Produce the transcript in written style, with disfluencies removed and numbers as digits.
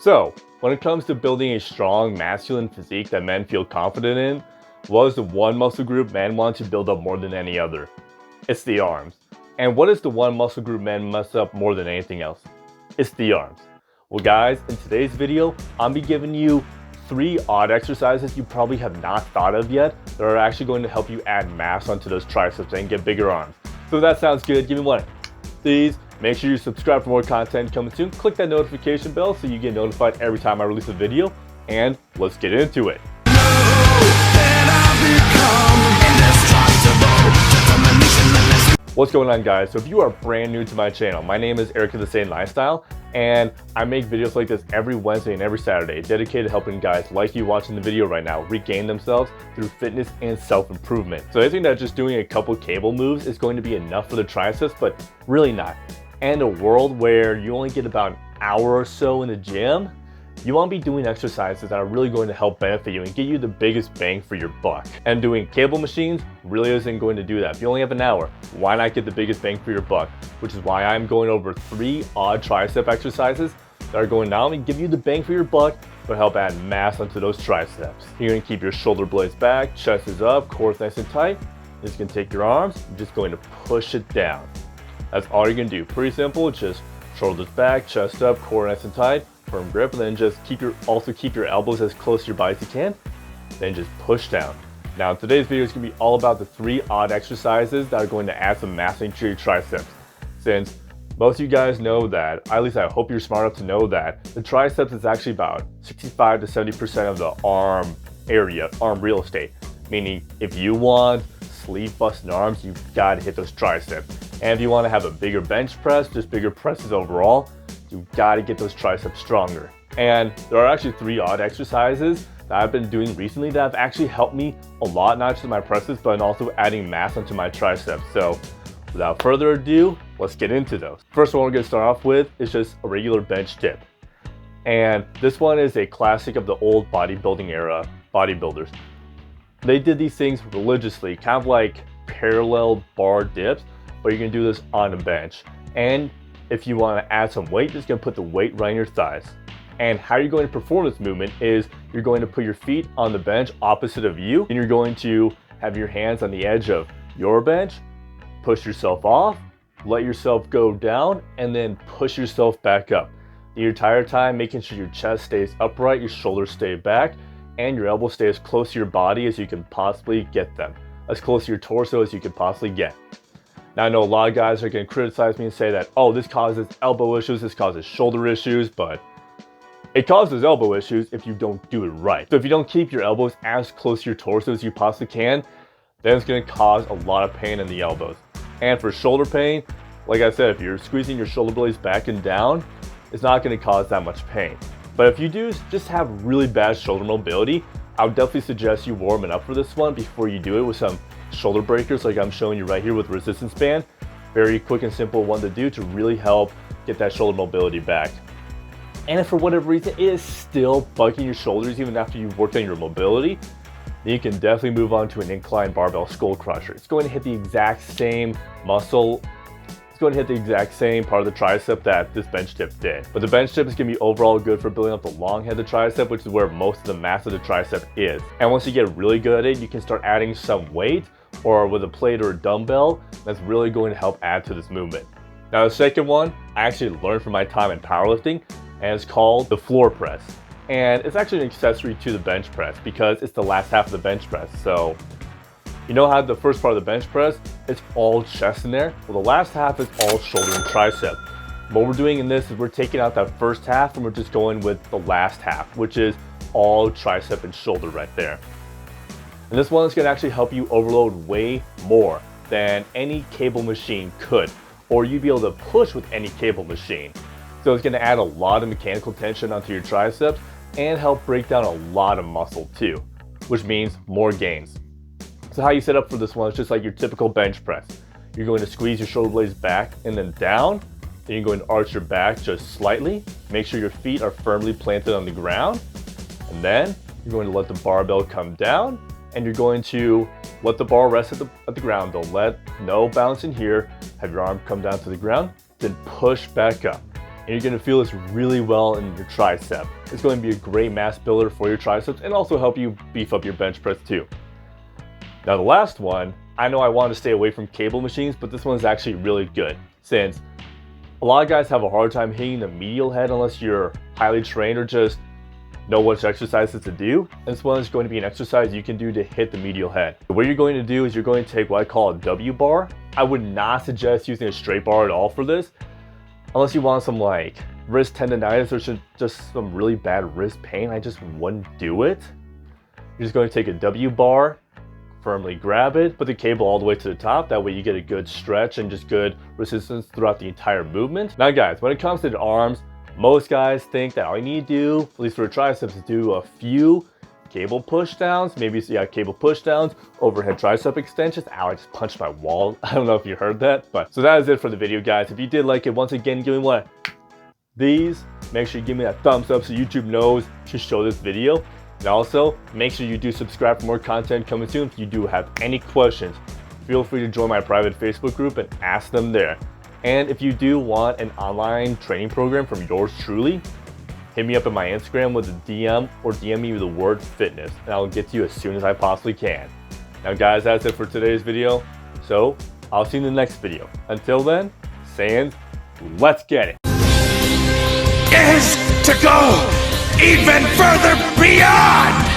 So, when it comes to building a strong masculine physique that men feel confident in, what is the one muscle group men want to build up more than any other? It's the arms. And what is the one muscle group men mess up more than anything else? It's the arms. Well guys, in today's video, I'll be giving you 3 odd exercises you probably have not thought of yet that are actually going to help you add mass onto those triceps and get bigger arms. So if that sounds good, give me one. Please make sure you subscribe for more content coming soon. Click that notification bell so you get notified every time I release a video. And let's get into it. What's going on guys? So if you are brand new to my channel, my name is Eric of Saiyan Lifestyle, and I make videos like this every Wednesday and every Saturday dedicated to helping guys like you watching the video right now regain themselves through fitness and self-improvement. So I think that just doing a couple cable moves is going to be enough for the triceps, but really not. And a world where you only get about an hour or so in the gym, you want to be doing exercises that are really going to help benefit you and get you the biggest bang for your buck. And doing cable machines really isn't going to do that. If you only have an hour, why not get the biggest bang for your buck? Which is why I'm going over 3 odd tricep exercises that are going to not only give you the bang for your buck, but help add mass onto those triceps. You're going to keep your shoulder blades back, chest is up, core is nice and tight. You're just going to take your arms, you're just going to push it down. That's all you're going to do. Pretty simple, just shoulders back, chest up, core nice and tight. Firm grip, and then just keep your elbows as close to your body as you can, then just push down. Now today's video is going to be all about the 3 odd exercises that are going to add some mass into your triceps. Since most of you guys know that, at least I hope you're smart enough to know that, the triceps is actually about 65 to 70% of the arm area, arm real estate. Meaning if you want sleeve busting arms, you've got to hit those triceps. And if you want to have a bigger bench press, just bigger presses overall, you gotta get those triceps stronger. And there are actually 3 odd exercises that I've been doing recently that have actually helped me a lot, not just in my presses, but also adding mass onto my triceps. So without further ado, let's get into those. First one we're gonna start off with is just a regular bench dip. And this one is a classic of the old bodybuilding era bodybuilders. They did these things religiously, kind of like parallel bar dips, but you're gonna do this on a bench. And if you want to add some weight, you're just going to put the weight right in your thighs. And how you're going to perform this movement is you're going to put your feet on the bench opposite of you, and you're going to have your hands on the edge of your bench, push yourself off, let yourself go down, and then push yourself back up. The entire time making sure your chest stays upright, your shoulders stay back, and your elbows stay as close to your body as you can possibly get them. As close to your torso as you can possibly get. Now I know a lot of guys are going to criticize me and say that, oh, this causes elbow issues, this causes shoulder issues, but it causes elbow issues if you don't do it right. So if you don't keep your elbows as close to your torso as you possibly can, then it's going to cause a lot of pain in the elbows. And for shoulder pain, like I said, if you're squeezing your shoulder blades back and down, it's not going to cause that much pain. But if you do just have really bad shoulder mobility, I would definitely suggest you warming up for this one before you do it with some shoulder breakers like I'm showing you right here with resistance band. Very quick and simple one to do to really help get that shoulder mobility back. And if for whatever reason it is still bugging your shoulders even after you've worked on your mobility, then you can definitely move on to an incline barbell skull crusher. It's going to hit the exact same muscle. It's going to hit the exact same part of the tricep that this bench dip did. But the bench dip is going to be overall good for building up the long head of the tricep, which is where most of the mass of the tricep is. And once you get really good at it, you can start adding some weight or with a plate or a dumbbell. That's really going to help add to this movement. Now the second one, I actually learned from my time in powerlifting, and it's called the floor press. And it's actually an accessory to the bench press because it's the last half of the bench press. So you know how the first part of the bench press, it's all chest in there? Well, the last half is all shoulder and tricep. What we're doing in this is we're taking out that first half and we're just going with the last half, which is all tricep and shoulder right there. And this one is going to actually help you overload way more than any cable machine could, or you'd be able to push with any cable machine. So it's going to add a lot of mechanical tension onto your triceps and help break down a lot of muscle too, which means more gains. So how you set up for this one is just like your typical bench press. You're going to squeeze your shoulder blades back and then down. Then you're going to arch your back just slightly. Make sure your feet are firmly planted on the ground. And then you're going to let the barbell come down. And you're going to let the bar rest at the ground. Don't let no bounce in here. Have your arm come down to the ground. Then push back up. and you're going to feel this really well in your tricep. It's going to be a great mass builder for your triceps and also help you beef up your bench press too. Now the last one, I know I want to stay away from cable machines, but this one is actually really good since a lot of guys have a hard time hitting the medial head unless you're highly trained or just know which exercises to do. And this one is going to be an exercise you can do to hit the medial head. What you're going to do is you're going to take what I call a W bar. I would not suggest using a straight bar at all for this, unless you want some like wrist tendonitis or just some really bad wrist pain. I just wouldn't do it. You're just going to take a W bar, firmly grab it, put the cable all the way to the top. That way you get a good stretch and just good resistance throughout the entire movement. Now guys, when it comes to the arms, most guys think that all you need to do, at least for triceps, is do a few cable push downs, cable push downs, overhead tricep extensions. Ow, I just punched my wall. I don't know if you heard that, but so that is it for the video, guys. If you did like it, once again, give me one of these. Make sure you give me that thumbs up so YouTube knows to show this video. And also, make sure you do subscribe for more content coming soon. If you do have any questions, feel free to join my private Facebook group and ask them there. And if you do want an online training program from yours truly, hit me up in my Instagram with a DM or DM me with the word fitness, and I'll get to you as soon as I possibly can. Now guys, that's it for today's video. So I'll see you in the next video. Until then, Saiyans, let's get it. Is to go even further beyond!